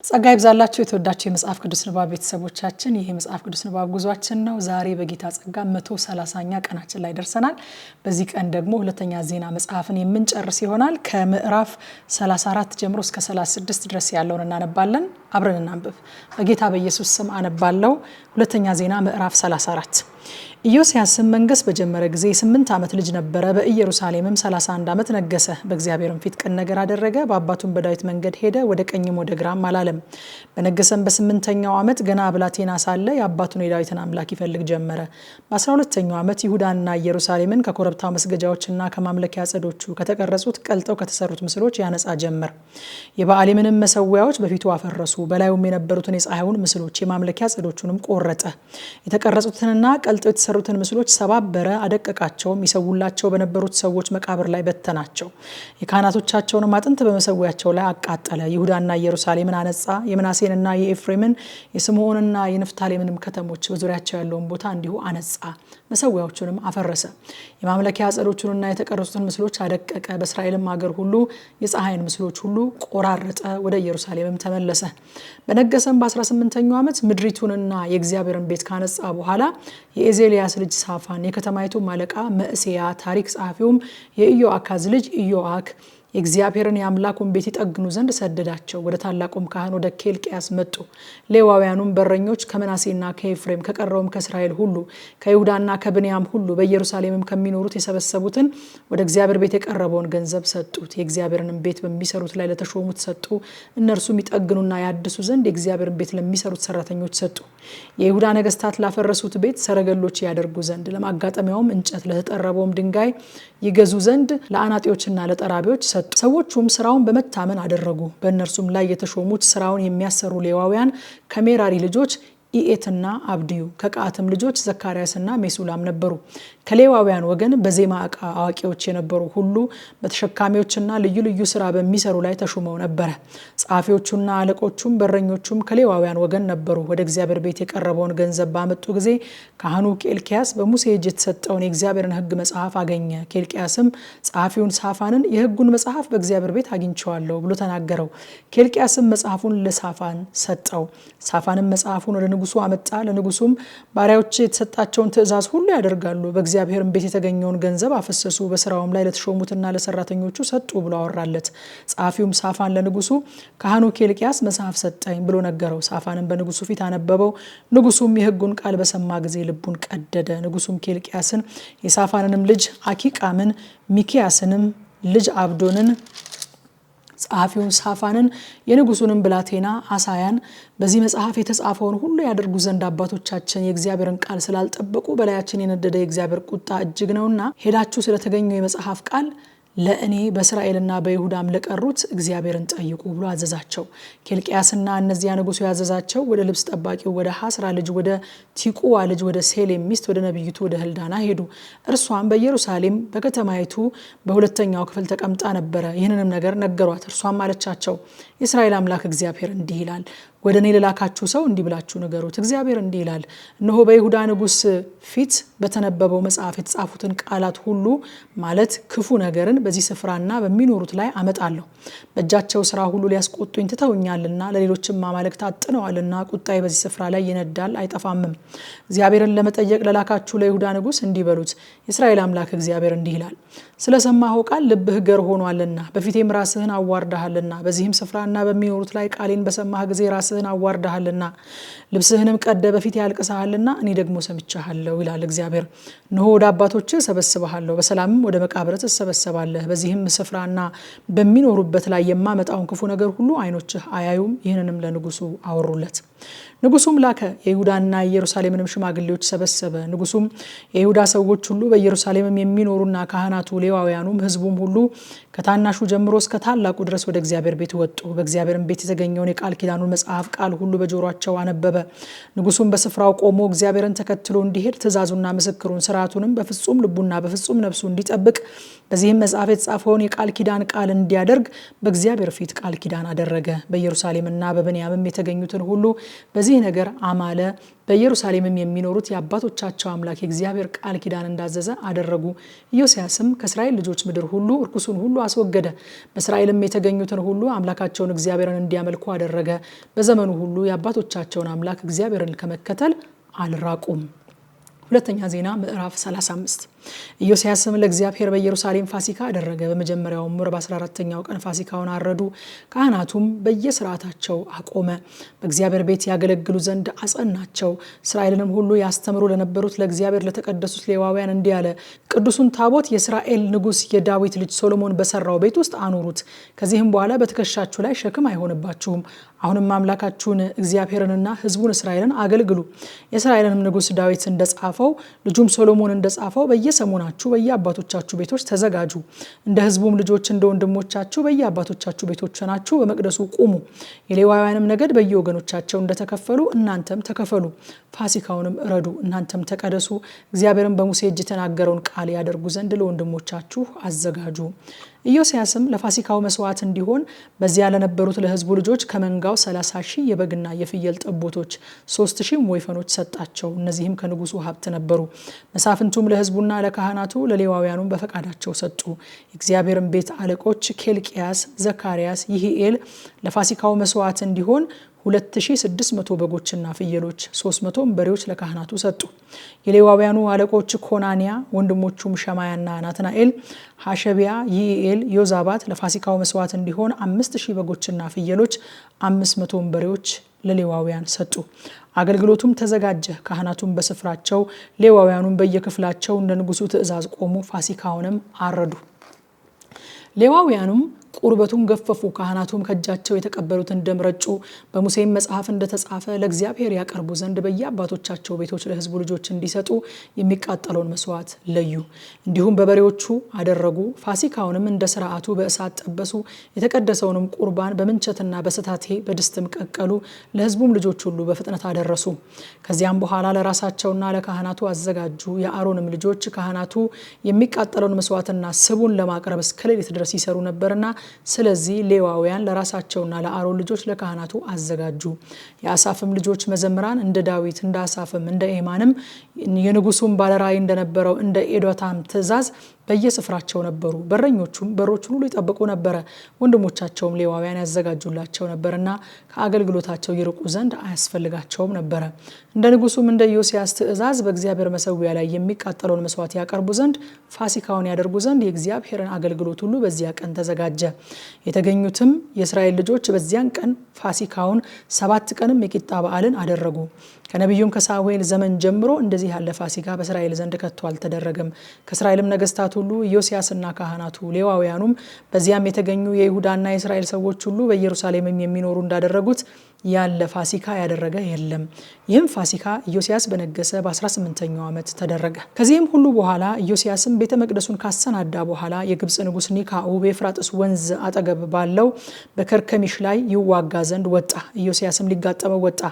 ጸጋ ይብዛላችሁ የተወዳችሁ የመጽሐፍ ቅዱስ ንባብ ቤተሰቦቻችን ይሄ መጽሐፍ ቅዱስ ንባብ ጉዟችን ነው። ዛሬ በጌታ ጸጋ 130ኛ ቀናችን ላይ ደርሰናል። በዚህ ቀን ደግሞ ሁለተኛ ዜና መጽሐፍን የምንጨርስ ይሆናል። ከምዕራፍ 34 ጀምሮ እስከ 36 ድረስ ያለውን እናነባለን። አብረን እናንብብ። በጌታ በኢየሱስ ስም አነባለሁ። ሁለተኛ ዜና ምዕራፍ 34። ኢዮስያስም መንገስ በጀመረ ጊዜ 8 ዓመት ልጅ ነበረ። በኢየሩሳሌምም 31 ዓመት ነገሰ። በእግዚአብሔርም ፊት ቅን ነገር አደረገ። በአባቱም በዳዊት መንገድ ሄደ፣ ወደ ቀኝም ወደ ግራም አላለም። በነገሰም በ8ኛው ዓመት ገና ብላቴና ሳለ የአባቱን የዳዊትን አምላክ ይፈልግ ጀመረ። በ12ኛው ዓመት ይሁዳንና ኢየሩሳሌምን ከኮረብታው መስገጃዎችና ከማምለኪያ ዐፀዶቹ ከተቀረጹት ቀልጠው ከተሰሩት ምስሎች ያነጻ ጀመር። የበዓሊምንም መሰዊያዎች በፊቱ አፈረሱ። በላዩም የነበሩትን የፀሐዩን ምስሎች የማምለኪያ ዐፀዶቹንም ቆረጠ። የተቀረጹትንና ቀልጠው የተሰሩትን ምስሎች ሰባበረ፣ አደቀቃቸውም። ይሰውላቸው በነበሩት ሰዎች መቃብር ላይ በተናቸው። የካህናቶቻቸውንም አጥንት በመሰዊያቸው ላይ አቃጠለ። ይሁዳና ኢየሩሳሌምን አነጻ። የምናሴንና የኤፍሬምን የስምዖንና የንፍታሌምንም ከተሞች በዙሪያቸው ያለውን ቦታ እንዲሁ አነጻ። መሰዊያዎቹንም አፈረሰ። የማምለኪያ ዐፀዶቹንና የተቀረጹትን ምስሎች አደቀቀ። በእስራኤልም ሀገር ሁሉ የፀሐይን ምስሎች ሁሉ ቆራረጠ። ወደ ኢየሩሳሌምም ተመለሰ። በነገሰም በ18ኛው ዓመት ምድሪቱንና የእግዚአብሔርን ቤት ካነጻ በኋላ የኤዜልያስ ልጅ ሳፋን፣ የከተማይቱ አለቃ መዕሤያ፣ ታሪክ ጸሐፊውም የኢዮአካዝ ልጅ ኢዮአክ የእግዚአብሔርን የአምላኩን ቤት ይጠግኑ ዘንድ ሰደዳቸው። ወደ ታላቁም ካህን ወደ ኬልቅያስ መጡ። ሌዋውያኑም በረኞች ከምናሴና ከኤፍሬም ከቀረውም ከእስራኤል ሁሉ ከይሁዳና ከብንያም ሁሉ በኢየሩሳሌምም ከሚኖሩት የሰበሰቡትን ወደ እግዚአብሔር ቤት የቀረበውን ገንዘብ ሰጡት። የእግዚአብሔርንም ቤት በሚሰሩት ላይ ለተሾሙት ሰጡ። እነርሱም ይጠግኑና ያድሱ ዘንድ የእግዚአብሔርን ቤት ለሚሰሩት ሰራተኞች ሰጡ። የይሁዳ ነገስታት ላፈረሱት ቤት ሰረገሎች ያደርጉ ዘንድ ለማጋጠሚያውም እንጨት ለተጠረበውም ድንጋይ ይገዙ ዘንድ ለአናጢዎችና ለጠራቢዎች ሰጡ። ሰዎቹም ስራውን በመታመን አደረጉ። በእነርሱም ላይ የተሾሙት ስራውን የሚያሰሩ ሌዋውያን ከሜራሪ ልጆች ኢኤትና አብድዩ ከቀዓትም ልጆች ዘካርያስና ሜሱላም ነበሩ። ከሌዋውያን ወገን በዜማ ዕቃ አዋቂዎች የነበሩ ሁሉ በተሸካሚዎችና ልዩ ልዩ ስራ በሚሰሩ ላይ ተሹመው ነበረ። ጸሐፊዎቹና አለቆቹም በረኞቹም ከሌዋውያን ወገን ነበሩ። ወደ እግዚአብሔር ቤት የቀረበውን ገንዘብ ባመጡ ጊዜ ካህኑ ኬልቅያስ በሙሴ እጅ የተሰጠውን የእግዚአብሔርን ሕግ መጽሐፍ አገኘ። ኬልቅያስም ጸሐፊውን ሳፋንን የሕጉን መጽሐፍ በእግዚአብሔር ቤት አግኝቼዋለሁ ብሎ ተናገረው። ኬልቅያስም መጽሐፉን ለሳፋን ሰጠው። ሳፋንም መጽሐፉን ወደ ንጉሱ አመጣ። ለንጉሱም ባሪያዎች የተሰጣቸውን ትእዛዝ ሁሉ ያደርጋሉ፣ በእግዚአብሔርም ቤት የተገኘውን ገንዘብ አፈሰሱ፣ በስራውም ላይ ለተሾሙትና ለሰራተኞቹ ሰጡ ብሎ አወራለት። ጸሐፊውም ሳፋን ለንጉሱ ካህኑ ኬልቅያስ መጽሐፍ ሰጠኝ ብሎ ነገረው። ሳፋንም በንጉሱ ፊት አነበበው። ንጉሱም የሕጉን ቃል በሰማ ጊዜ ልቡን ቀደደ። ንጉሱም ኬልቅያስን የሳፋንንም ልጅ አኪቃምን ሚኪያስንም ልጅ አብዶንን ጸሐፊውን ሳፋንን የንጉሱንም ብላቴና አሳያን በዚህ መጽሐፍ የተጻፈውን ሁሉ ያደርጉ ዘንድ አባቶቻችን የእግዚአብሔርን ቃል ስላልጠበቁ በላያችን የነደደ የእግዚአብሔር ቁጣ እጅግ ነውና ሄዳችሁ ስለተገኘው የመጽሐፍ ቃል ለእኔ በእስራኤልና በይሁዳም ለቀሩት እግዚአብሔርን ጠይቁ ብሎ አዘዛቸው። ኬልቅያስና እነዚያ ንጉሱ ያዘዛቸው ወደ ልብስ ጠባቂው ወደ ሐስራ ልጅ ወደ ቲቁዋ ልጅ ወደ ሴሌም ሚስት ወደ ነቢይቱ ወደ ህልዳና ሄዱ። እርሷም በኢየሩሳሌም በከተማይቱ በሁለተኛው ክፍል ተቀምጣ ነበረ። ይህንንም ነገር ነገሯት። እርሷም አለቻቸው፣ የእስራኤል አምላክ እግዚአብሔር እንዲህ ይላል፣ ወደ እኔ ልላካችሁ ሰው እንዲህ ብላችሁ ንገሩት። እግዚአብሔር እንዲህ ይላል፣ እነሆ በይሁዳ ንጉስ ፊት በተነበበው መጽሐፍ የተጻፉትን ቃላት ሁሉ ማለት ክፉ ነገርን በዚህ ስፍራና በሚኖሩት ላይ አመጣለሁ። በእጃቸው ስራ ሁሉ ሊያስቆጡኝ ትተውኛልና ለሌሎችም አማልክት አጥነዋልና ቁጣዬ በዚህ ስፍራ ላይ ይነዳል አይጠፋምም። እግዚአብሔርን ለመጠየቅ ለላካችሁ ለይሁዳ ንጉስ እንዲህ በሉት፣ የእስራኤል አምላክ እግዚአብሔር እንዲህ ይላል፣ ስለሰማኸው ቃል ልብህ ገር ሆኗልና በፊቴም ራስህን አዋርደሃልና በዚህም ስፍራና በሚኖሩት ላይ ቃሌን በሰማህ ጊዜ ራስህን አዋርደሃልና ልብስህንም ቀደ በፊቴ ያልቅሰሃልና እኔ ደግሞ ሰምቻለሁ ይላል እግዚአብሔር። እነሆ ወደ አባቶችህ ሰበስብሃለሁ፣ በሰላምም ወደ መቃብርህ ትሰበሰባለህ። በዚህም ስፍራና በሚኖሩበት ላይ የማመጣውን ክፉ ነገር ሁሉ ዓይኖችህ አያዩም። ይህንንም ለንጉሱ አወሩለት። ንጉሱም ላከ፣ የይሁዳና የኢየሩሳሌምንም ሽማግሌዎች ሰበሰበ። ንጉሱም የይሁዳ ሰዎች ሁሉ በኢየሩሳሌምም የሚኖሩና ካህናቱ፣ ሌዋውያኑም፣ ሕዝቡም ሁሉ ከታናሹ ጀምሮ እስከ ታላቁ ድረስ ወደ እግዚአብሔር ቤት ወጡ። በእግዚአብሔርም ቤት የተገኘውን የቃል ኪዳኑን መጽሐፍ ቃል ሁሉ በጆሮአቸው አነበበ። ንጉሱም በስፍራው ቆሞ እግዚአብሔርን ተከትሎ እንዲሄድ ትእዛዙና ምስክሩን ስርዓቱንም በፍጹም ልቡና በፍጹም ነፍሱ እንዲጠብቅ በዚህም መጽሐፍ የተጻፈውን የቃል ኪዳን ቃል እንዲያደርግ በእግዚአብሔር ፊት ቃል ኪዳን አደረገ። በኢየሩሳሌምና በብንያምም የተገኙትን ሁሉ በዚህ ነገር አማለ። በኢየሩሳሌምም የሚኖሩት የአባቶቻቸው አምላክ የእግዚአብሔር ቃል ኪዳን እንዳዘዘ አደረጉ። ኢዮስያስም ከእስራኤል ልጆች ምድር ሁሉ እርኩሱን ሁሉ አስወገደ። በእስራኤልም የተገኙትን ሁሉ አምላካቸውን እግዚአብሔርን እንዲያመልኩ አደረገ። በዘመኑ ሁሉ የአባቶቻቸውን አምላክ እግዚአብሔርን ከመከተል አልራቁም። ሁለተኛ ዜና ምዕራፍ 35 ኢዮስያስም ለእግዚአብሔር በኢየሩሳሌም ፋሲካ አደረገ። በመጀመሪያው ወር በ14ኛው ቀን ፋሲካውን አረዱ። ካህናቱም በየሥርዓታቸው አቆመ። በእግዚአብሔር ቤት ያገለግሉ ዘንድ አጸናቸው። እስራኤልንም ሁሉ ያስተምሩ ለነበሩት ለእግዚአብሔር ለተቀደሱት ሌዋውያን እንዲህ አለ። ቅዱሱን ታቦት የእስራኤል ንጉሥ የዳዊት ልጅ ሶሎሞን በሰራው ቤት ውስጥ አኑሩት። ከዚህም በኋላ በትከሻችሁ ላይ ሸክም አይሆንባችሁም። አሁንም አምላካችሁን እግዚአብሔርንና ሕዝቡን እስራኤልን አገልግሉ። የእስራኤልንም ንጉሥ ዳዊት እንደጻፈው ልጁም ሶሎሞን እንደጻፈው በየሰሞናችሁ በየአባቶቻችሁ ቤቶች ተዘጋጁ። እንደ ሕዝቡም ልጆች እንደ ወንድሞቻችሁ በየአባቶቻችሁ ቤቶች ሆናችሁ በመቅደሱ ቁሙ። የሌዋውያንም ነገድ በየወገኖቻቸው እንደተከፈሉ እናንተም ተከፈሉ። ፋሲካውንም እረዱ፣ እናንተም ተቀደሱ። እግዚአብሔርም በሙሴ እጅ የተናገረውን ቃል ያደርጉ ዘንድ ለወንድሞቻችሁ አዘጋጁ። ኢዮስያስም ለፋሲካው መስዋዕት እንዲሆን በዚያ ለነበሩት ለሕዝቡ ልጆች ከመንጋው 30,000 የበግና የፍየል ጠቦቶች 3,000 ወይፈኖች ሰጣቸው። እነዚህም ከንጉሱ ሀብት ነበሩ። መሳፍንቱም ለሕዝቡና ለካህናቱ ለሌዋውያኑም በፈቃዳቸው ሰጡ። የእግዚአብሔርን ቤት አለቆች ኬልቅያስ፣ ዘካርያስ፣ ይሂኤል ለፋሲካው መስዋዕት እንዲሆን 2600 በጎችና ፍየሎች 300 በሬዎች ለካህናቱ ሰጡ። የሌዋውያኑ አለቆች ኮናንያ፣ ወንድሞቹም ሸማያና ናትናኤል፣ ሐሸቢያ፣ ይኢኤል፣ ዮዛባት ለፋሲካው መስዋዕት እንዲሆን 5000 በጎችና ፍየሎች 500 በሬዎች ለሌዋውያን ሰጡ። አገልግሎቱም ተዘጋጀ። ካህናቱም በስፍራቸው ሌዋውያኑም በየክፍላቸው እንደ ንጉሱ ትእዛዝ ቆሙ። ፋሲካውንም አረዱ። ሌዋውያኑም ቁርበቱን ገፈፉ። ካህናቱም ከእጃቸው የተቀበሉትን ደም ረጩ። በሙሴም መጽሐፍ እንደተጻፈ ለእግዚአብሔር ያቀርቡ ዘንድ በየአባቶቻቸው ቤቶች ለሕዝቡ ልጆች እንዲሰጡ የሚቃጠለውን መስዋዕት ለዩ። እንዲሁም በበሬዎቹ አደረጉ። ፋሲካውንም እንደ ስርዓቱ በእሳት ጠበሱ። የተቀደሰውንም ቁርባን በምንቸትና በስታቴ በድስትም ቀቀሉ። ለሕዝቡም ልጆች ሁሉ በፍጥነት አደረሱ። ከዚያም በኋላ ለራሳቸውና ለካህናቱ አዘጋጁ። የአሮንም ልጆች ካህናቱ የሚቃጠለውን መስዋዕትና ስቡን ለማቅረብ እስከ ሌሊት ድረስ ይሰሩ ነበርና ስለዚህ ሌዋውያን ለራሳቸውና ለአሮን ልጆች ለካህናቱ አዘጋጁ። የአሳፍም ልጆች መዘምራን እንደ ዳዊት እንደ አሳፍም እንደ ኤማንም የንጉሱም ባለራእይ እንደነበረው እንደ ኤዶታም ትእዛዝ በየስፍራቸው ነበሩ። በረኞቹም በሮቹን ሁሉ ይጠብቁ ነበረ። ወንድሞቻቸውም ሌዋውያን ያዘጋጁላቸው ነበርና ከአገልግሎታቸው ይርቁ ዘንድ አያስፈልጋቸውም ነበረ። እንደ ንጉሱም እንደ ኢዮስያስ ትእዛዝ በእግዚአብሔር መሰዊያ ላይ የሚቃጠለውን መስዋዕት ያቀርቡ ዘንድ ፋሲካውን ያደርጉ ዘንድ የእግዚአብሔርን አገልግሎት ሁሉ በዚያ ቀን ተዘጋጀ። የተገኙትም የእስራኤል ልጆች በዚያን ቀን ፋሲካውን 7 ቀንም የቂጣ በዓልን አደረጉ። ከነቢዩም ከሳሙኤል ዘመን ጀምሮ እንደዚህ ያለ ፋሲካ በእስራኤል ዘንድ ከቶ አልተደረገም። ከእስራኤልም ነገስታት ሁሉ ኢዮስያስና ካህናቱ ሌዋውያኑም በዚያም የተገኙ የይሁዳና የእስራኤል ሰዎች ሁሉ በኢየሩሳሌምም የሚኖሩ እንዳደረጉት ያለ ፋሲካ ያደረገ የለም። ይህም ፋሲካ ኢዮስያስ በነገሰ በ18ኛው ዓመት ተደረገ። ከዚህም ሁሉ በኋላ ኢዮስያስም ቤተ መቅደሱን ካሰናዳ በኋላ የግብጽ ንጉስ ኒካኡ በኤፍራጥስ ወንዝ አጠገብ ባለው በከርከሚሽ ላይ ይዋጋ ዘንድ ወጣ። ኢዮስያስም ሊጋጠመው ወጣ።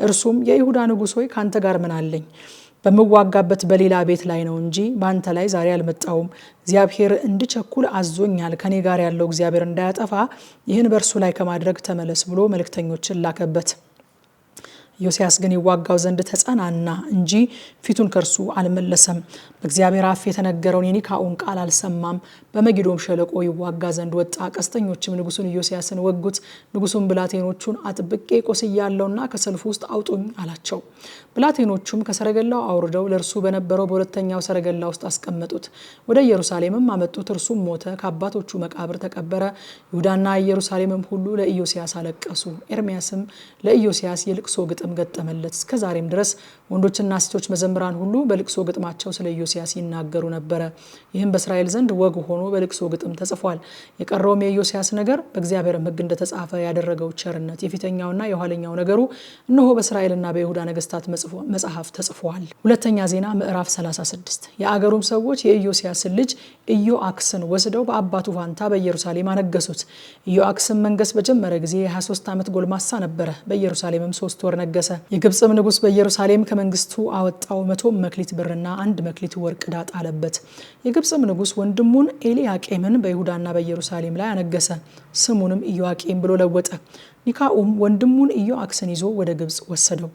እርሱም የይሁዳ ንጉስ ሆይ ካንተ ጋር ምን አለኝ? በመዋጋበት በሌላ ቤት ላይ ነው እንጂ ባንተ ላይ ዛሬ አልመጣውም። እግዚአብሔር እንድቸኩል አዞኛል። ከኔ ጋር ያለው እግዚአብሔር እንዳያጠፋ ይህን በእርሱ ላይ ከማድረግ ተመለስ ብሎ መልእክተኞችን ላከበት። ኢዮስያስ ግን ይዋጋው ዘንድ ተጸናና እንጂ ፊቱን ከርሱ አልመለሰም። በእግዚአብሔር አፍ የተነገረውን የኒካኡን ቃል አልሰማም። በመጊዶም ሸለቆ ይዋጋ ዘንድ ወጣ። ቀስተኞችም ንጉሱን ኢዮስያስን ወጉት። ንጉሱም ብላቴኖቹን አጥብቄ ቆስያለሁና ከሰልፉ ውስጥ አውጡኝ አላቸው። ብላቴኖቹም ከሰረገላው አውርደው ለእርሱ በነበረው በሁለተኛው ሰረገላ ውስጥ አስቀመጡት። ወደ ኢየሩሳሌምም አመጡት። እርሱም ሞተ፣ ከአባቶቹ መቃብር ተቀበረ። ይሁዳና ኢየሩሳሌምም ሁሉ ለኢዮስያስ አለቀሱ። ኤርምያስም ለኢዮስያስ የልቅሶ ግጥም ገጠመለት። እስከ ዛሬም ድረስ ወንዶችና ሴቶች መዘምራን ሁሉ በልቅሶ ግጥማቸው ስለ ኢዮስያስ ይናገሩ ነበረ። ይህም በእስራኤል ዘንድ ወግ ሆኖ በልቅሶ ግጥም ተጽፏል። የቀረውም የኢዮስያስ ነገር በእግዚአብሔር ሕግ እንደተጻፈ ያደረገው ቸርነት የፊተኛውና የኋለኛው ነገሩ እነሆ በእስራኤልና በይሁዳ ነገስታት መጽሐፍ ተጽፏል። ሁለተኛ ዜና ምዕራፍ 36 የአገሩም ሰዎች የኢዮስያስን ልጅ ኢዮአክስን ወስደው በአባቱ ፋንታ በኢየሩሳሌም አነገሱት። ኢዮአክስም መንገስ በጀመረ ጊዜ የ23 ዓመት ጎልማሳ ነበረ። በኢየሩሳሌምም 3 ወር ነገሰ። ነገሰ። የግብጽም ንጉስ በኢየሩሳሌም ከመንግስቱ አወጣው 100 መክሊት ብርና 1 መክሊት ወርቅ ዕዳ ጣለበት። የግብጽም ንጉስ ወንድሙን ኤልያቄምን በይሁዳና በኢየሩሳሌም ላይ አነገሰ። ስሙንም ኢዮአቄም ብሎ ለወጠ። ኒካኡም ወንድሙን ኢዮአክስን ይዞ ወደ ግብጽ ወሰደው።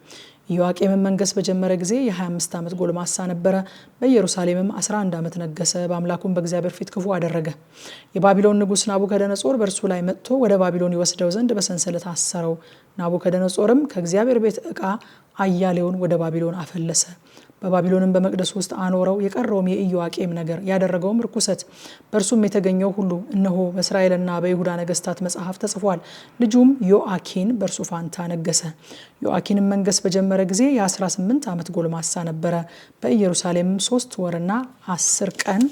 ኢዮአቄምን መንገስ በጀመረ ጊዜ የ25 ዓመት ጎልማሳ ነበረ። በኢየሩሳሌምም 11 ዓመት ነገሰ። በአምላኩም በእግዚአብሔር ፊት ክፉ አደረገ። የባቢሎን ንጉስ ናቡከደነጾር በእርሱ ላይ መጥቶ ወደ ባቢሎን ይወስደው ዘንድ በሰንሰለት አሰረው። ናቡከደነጾርም ከእግዚአብሔር ቤት ዕቃ አያሌውን ወደ ባቢሎን አፈለሰ። በባቢሎንም በመቅደስ ውስጥ አኖረው። የቀረውም የኢዮአቄም ነገር ያደረገውም ርኩሰት በእርሱም የተገኘው ሁሉ እነሆ በእስራኤልና በይሁዳ ነገስታት መጽሐፍ ተጽፏል። ልጁም ዮአኪን በእርሱ ፋንታ ነገሰ። ዮአኪንም መንገስ በጀመረ ጊዜ የ18 ዓመት ጎልማሳ ነበረ። በኢየሩሳሌም 3 ወርና 10 ቀን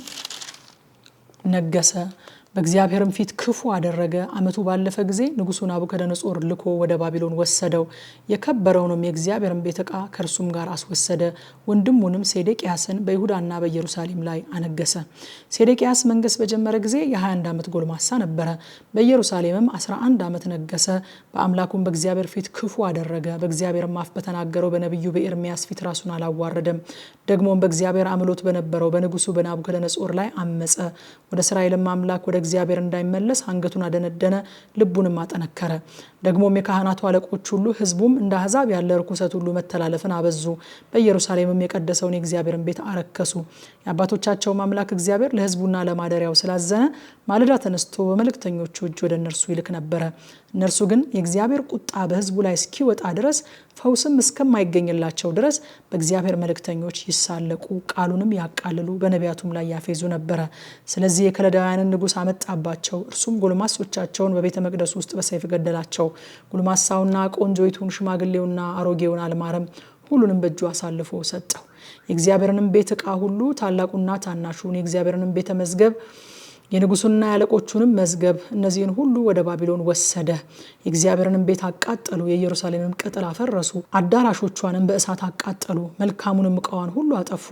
ነገሰ። በእግዚአብሔርም ፊት ክፉ አደረገ። ዓመቱ ባለፈ ጊዜ ንጉሱ ናቡከደነጾር ልኮ ወደ ባቢሎን ወሰደው። የከበረውንም የእግዚአብሔርን ቤት ዕቃ ከእርሱም ጋር አስወሰደ። ወንድሙንም ሴዴቅያስን በይሁዳና በኢየሩሳሌም ላይ አነገሰ። ሴዴቅያስ መንገስ በጀመረ ጊዜ የ21 ዓመት ጎልማሳ ነበረ። በኢየሩሳሌምም 11 ዓመት ነገሰ። በአምላኩም በእግዚአብሔር ፊት ክፉ አደረገ። በእግዚአብሔርም አፍ በተናገረው በነቢዩ በኤርምያስ ፊት ራሱን አላዋረደም። ደግሞም በእግዚአብሔር አምሎት በነበረው በንጉሱ በናቡከደነጾር ላይ አመፀ። ወደ እስራኤልም አምላክ ወደ እግዚአብሔር እንዳይመለስ አንገቱን አደነደነ፣ ልቡንም አጠነከረ። ደግሞም የካህናቱ አለቆች ሁሉ ሕዝቡም እንደ አሕዛብ ያለ ርኩሰት ሁሉ መተላለፍን አበዙ። በኢየሩሳሌምም የቀደሰውን የእግዚአብሔርን ቤት አረከሱ። የአባቶቻቸውም አምላክ እግዚአብሔር ለሕዝቡና ለማደሪያው ስላዘነ ማለዳ ተነስቶ በመልእክተኞቹ እጅ ወደ እነርሱ ይልክ ነበረ። እነርሱ ግን የእግዚአብሔር ቁጣ በሕዝቡ ላይ እስኪወጣ ድረስ ፈውስም እስከማይገኝላቸው ድረስ በእግዚአብሔር መልእክተኞች ይሳለቁ፣ ቃሉንም ያቃልሉ፣ በነቢያቱም ላይ ያፌዙ ነበረ። ስለዚህ የከለዳውያንን ንጉሥ አመጣባቸው። እርሱም ጎልማሶቻቸውን በቤተ መቅደስ ውስጥ በሰይፍ ገደላቸው። ጎልማሳውና ቆንጆይቱን ሽማግሌውና አሮጌውን አልማረም። ሁሉንም በእጁ አሳልፎ ሰጠው። የእግዚአብሔርንም ቤት ዕቃ ሁሉ ታላቁና ታናሹን የእግዚአብሔርንም ቤተ መዝገብ የንጉሱና ያለቆቹንም መዝገብ እነዚህን ሁሉ ወደ ባቢሎን ወሰደ። የእግዚአብሔርንም ቤት አቃጠሉ። የኢየሩሳሌምንም ቅጥር አፈረሱ። አዳራሾቿንም በእሳት አቃጠሉ። መልካሙንም ዕቃዋን ሁሉ አጠፉ።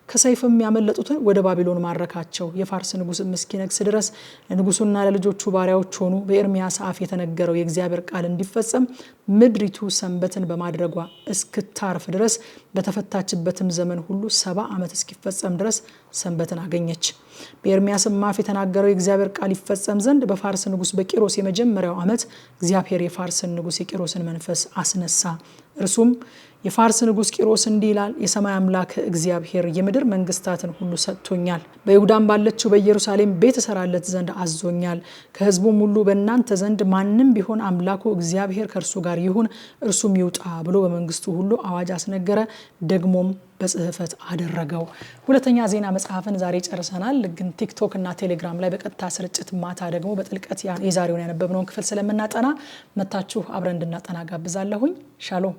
ከሰይፍም ያመለጡትን ወደ ባቢሎን ማረካቸው። የፋርስ ንጉስም እስኪነግስ ድረስ ለንጉሱና ለልጆቹ ባሪያዎች ሆኑ። በኤርምያስ አፍ የተነገረው የእግዚአብሔር ቃል እንዲፈጸም ምድሪቱ ሰንበትን በማድረጓ እስክታርፍ ድረስ በተፈታችበትም ዘመን ሁሉ 70 ዓመት እስኪፈጸም ድረስ ሰንበትን አገኘች። በኤርምያስም አፍ የተናገረው የእግዚአብሔር ቃል ይፈጸም ዘንድ በፋርስ ንጉስ በቂሮስ የመጀመሪያው ዓመት እግዚአብሔር የፋርስን ንጉስ የቂሮስን መንፈስ አስነሳ። እርሱም የፋርስ ንጉስ ቂሮስ እንዲህ ይላል፣ የሰማይ አምላክ እግዚአብሔር የምድር መንግስታትን ሁሉ ሰጥቶኛል። በይሁዳም ባለችው በኢየሩሳሌም ቤት እሰራለት ዘንድ አዞኛል። ከሕዝቡም ሁሉ በእናንተ ዘንድ ማንም ቢሆን አምላኩ እግዚአብሔር ከእርሱ ጋር ይሁን፣ እርሱም ይውጣ ብሎ በመንግስቱ ሁሉ አዋጅ አስነገረ። ደግሞም በጽሕፈት አደረገው። ሁለተኛ ዜና መጽሐፍን ዛሬ ጨርሰናል። ግን ቲክቶክ እና ቴሌግራም ላይ በቀጥታ ስርጭት ማታ ደግሞ በጥልቀት የዛሬውን ያነበብነውን ክፍል ስለምናጠና መታችሁ አብረን እንድናጠና ጋብዛለሁኝ። ሻሎም